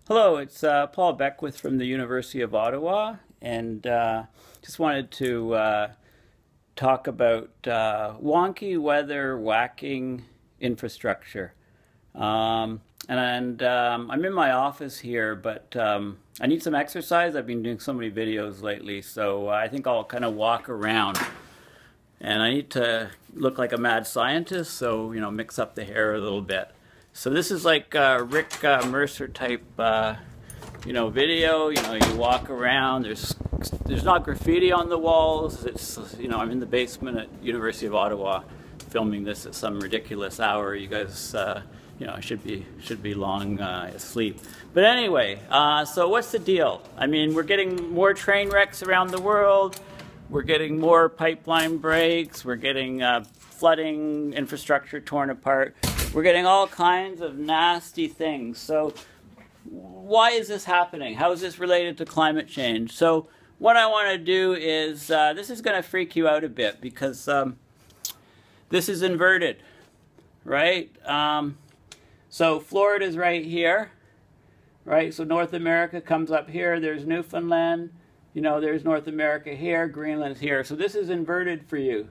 Hello, it's Paul Beckwith from the University of Ottawa, and just wanted to talk about wonky weather wacking infrastructure. I'm in my office here, but I need some exercise. I've been doing so many videos lately, so I think I'll kind of walk around. And I need to look like a mad scientist, so, mix up the hair a little bit. So this is like Rick Mercer type, video. You walk around. There's not graffiti on the walls. It's I'm in the basement at University of Ottawa, filming this at some ridiculous hour. You guys, should be long asleep. But anyway, so what's the deal? I mean, we're getting more train wrecks around the world. We're getting more pipeline breaks. We're getting flooding, infrastructure torn apart. We're getting all kinds of nasty things. So why is this happening? How is this related to climate change? So what I want to do is, this is going to freak you out a bit because this is inverted, right? So Florida's right here, right? So North America comes up here. There's Newfoundland. There's North America here. Greenland's here. So this is inverted for you.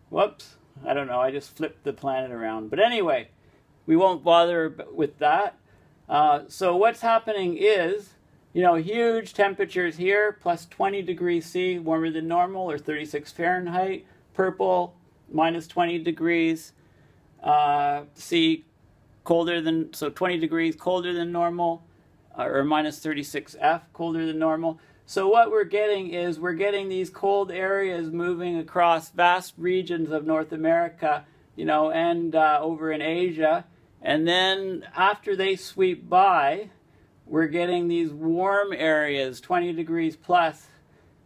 Whoops. I don't know. I just flipped the planet around. But anyway, we won't bother with that. So what's happening is, huge temperatures here, plus 20 degrees C, warmer than normal, or 36 Fahrenheit. Purple, minus 20 degrees C, so 20 degrees colder than normal, or minus 36 F, colder than normal. So what we're getting is these cold areas moving across vast regions of North America, and over in Asia. And then after they sweep by, we're getting these warm areas, 20 degrees plus,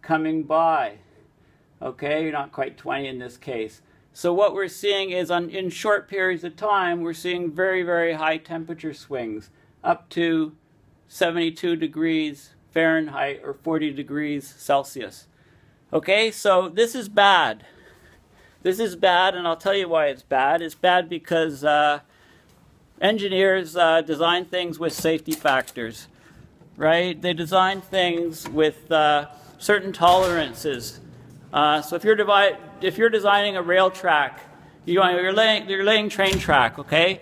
coming by. Okay, you're not quite 20 in this case. So what we're seeing is in short periods of time, we're seeing very, very high temperature swings, up to 72 degrees Fahrenheit or 40 degrees Celsius. Okay, so this is bad. This is bad, and I'll tell you why it's bad. It's bad because engineers design things with safety factors, right? They design things with certain tolerances. So if you're designing a rail track, you're laying train track, okay?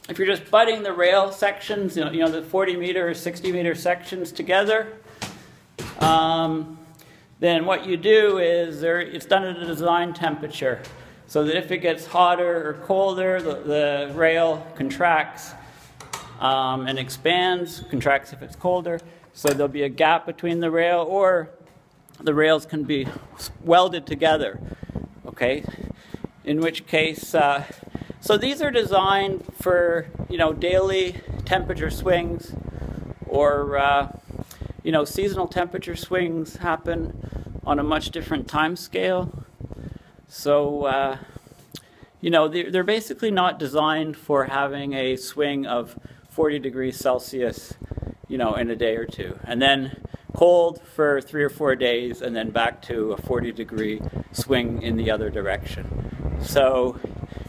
If you're just butting the rail sections, the 40-meter or 60-meter sections together, then what you do is it's done at a design temperature, so that if it gets hotter or colder, the rail contracts and expands, contracts if it's colder, so there'll be a gap between the rail, or the rails can be welded together, okay? In which case, so these are designed for, daily temperature swings, or, seasonal temperature swings happen on a much different time scale. So, they're basically not designed for having a swing of 40 degrees Celsius, in a day or two. And then cold for 3 or 4 days, and then back to a 40-degree swing in the other direction. So,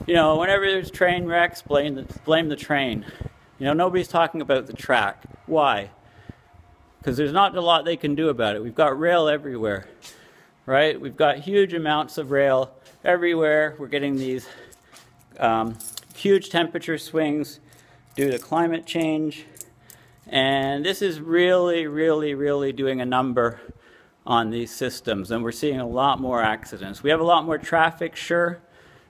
whenever there's train wrecks, blame the train. Nobody's talking about the track. Why? Because there's not a lot they can do about it. We've got rail everywhere, right? We've got huge amounts of rail everywhere. We're getting these huge temperature swings due to climate change. And this is really, really, really doing a number on these systems. And we're seeing a lot more accidents. We have a lot more traffic, sure.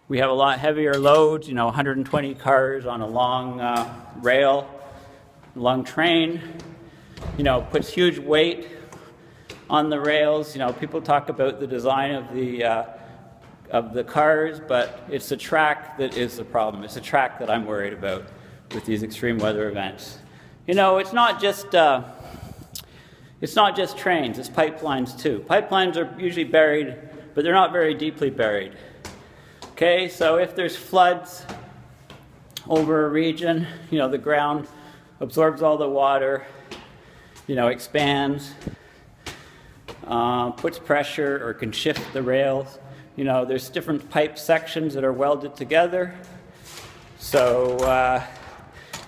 We have a lot heavier loads, 120 cars on a long rail, long train, puts huge weight on the rails. People talk about the design of the cars, but it's the track that is the problem. It's the track that I'm worried about with these extreme weather events. It's not just trains, it's pipelines too. Pipelines are usually buried, but they're not very deeply buried. Okay, so if there's floods over a region, the ground absorbs all the water, expands, puts pressure or can shift the rails. There's different pipe sections that are welded together. So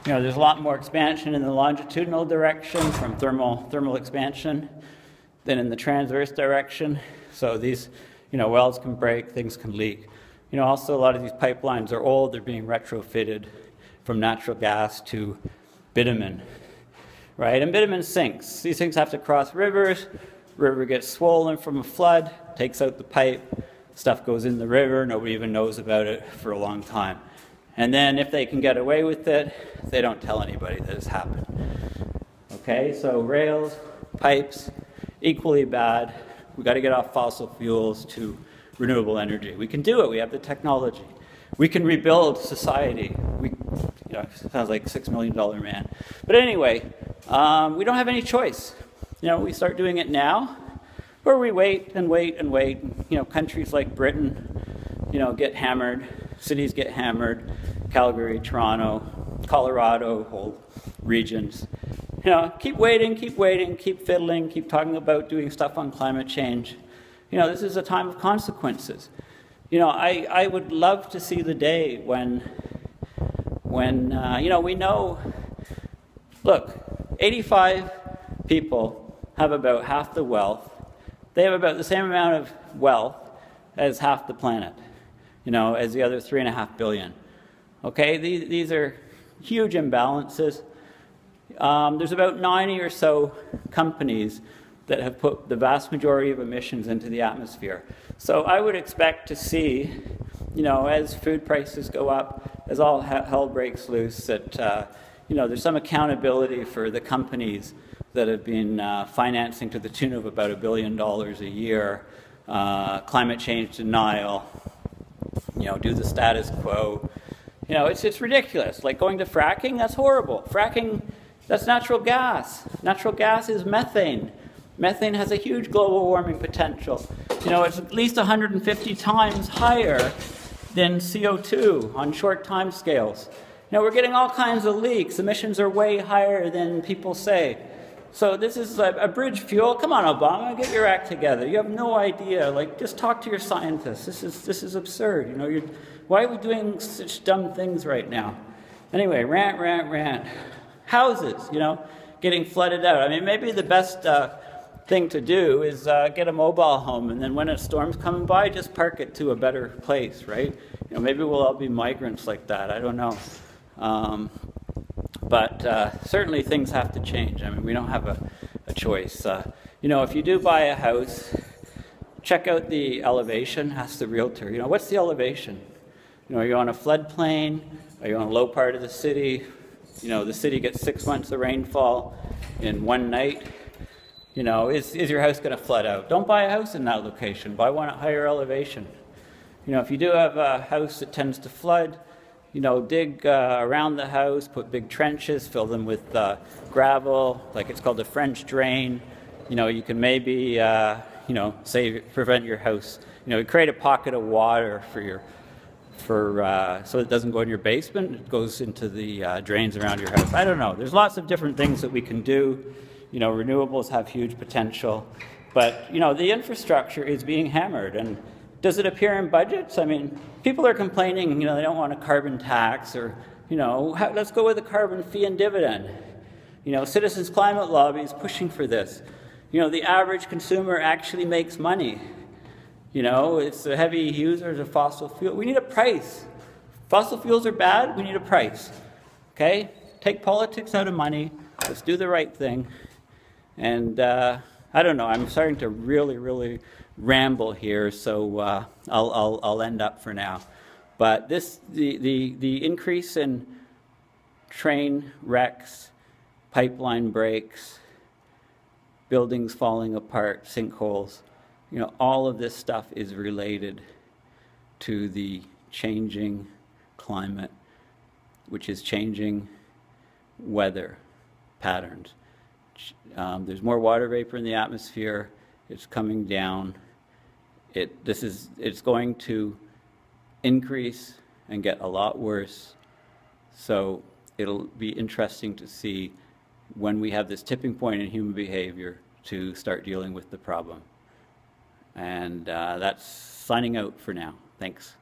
There's a lot more expansion in the longitudinal direction from thermal expansion than in the transverse direction. So these, wells can break, things can leak. Also a lot of these pipelines are old. They're being retrofitted from natural gas to bitumen, right? And bitumen sinks. These things have to cross rivers. River gets swollen from a flood, takes out the pipe. Stuff goes in the river. Nobody even knows about it for a long time. And then if they can get away with it, they don't tell anybody that it's happened. Okay, so rails, pipes, equally bad. We've got to get off fossil fuels to renewable energy. We can do it. We have the technology. We can rebuild society. Sounds like $6 million man. But anyway, we don't have any choice. We start doing it now, or we wait and wait and wait. Countries like Britain, get hammered. Cities get hammered. Calgary, Toronto, Colorado, whole regions. Keep waiting, keep fiddling, keep talking about doing stuff on climate change. This is a time of consequences. I would love to see the day when we know, look, 85 people have about half the wealth. They have about the same amount of wealth as half the planet, as the other 3.5 billion. Okay, these are huge imbalances. There's about 90 or so companies that have put the vast majority of emissions into the atmosphere. So I would expect to see, as food prices go up, as all hell breaks loose, that there's some accountability for the companies that have been financing to the tune of about $1 billion a year, climate change denial, do the status quo. It's ridiculous. Like going to fracking, that's horrible. Fracking, that's natural gas. Natural gas is methane. Methane has a huge global warming potential. It's at least 150 times higher than CO2 on short time scales. We're getting all kinds of leaks. Emissions are way higher than people say. So this is a bridge fuel. Come on, Obama, get your act together. You have no idea. Just talk to your scientists. This is absurd. Why are we doing such dumb things right now? Anyway, rant. Houses, getting flooded out. I mean, maybe the best thing to do is get a mobile home, and then when a storm's coming by, just park it to a better place, right? Maybe we'll all be migrants like that. I don't know. But certainly things have to change. I mean, we don't have a choice. If you do buy a house, check out the elevation. Ask the realtor, what's the elevation? Are you on a floodplain? Are you on a low part of the city? The city gets 6 months of rainfall in one night. Is your house going to flood out? Don't buy a house in that location. Buy one at higher elevation. If you do have a house that tends to flood, dig around the house, put big trenches, fill them with gravel, like it's called a French drain. You can maybe, prevent your house. Create a pocket of water so it doesn't go in your basement. It goes into the drains around your house. I don't know. There's lots of different things that we can do. Renewables have huge potential, but the infrastructure is being hammered. And does it appear in budgets? I mean, people are complaining, they don't want a carbon tax, or let's go with a carbon fee and dividend. Citizens' climate lobby is pushing for this. The average consumer actually makes money. It's the heavy users of fossil fuel. We need a price. Fossil fuels are bad. We need a price. Okay? Take politics out of money. Let's do the right thing. And I don't know. I'm starting to really ramble here, so I'll end up for now. But the increase in train wrecks, pipeline breaks, buildings falling apart, sinkholes, all of this stuff is related to the changing climate, which is changing weather patterns. There's more water vapor in the atmosphere. It's coming down. It's going to increase and get a lot worse. So it'll be interesting to see when we have this tipping point in human behavior to start dealing with the problem. And that's signing out for now. Thanks.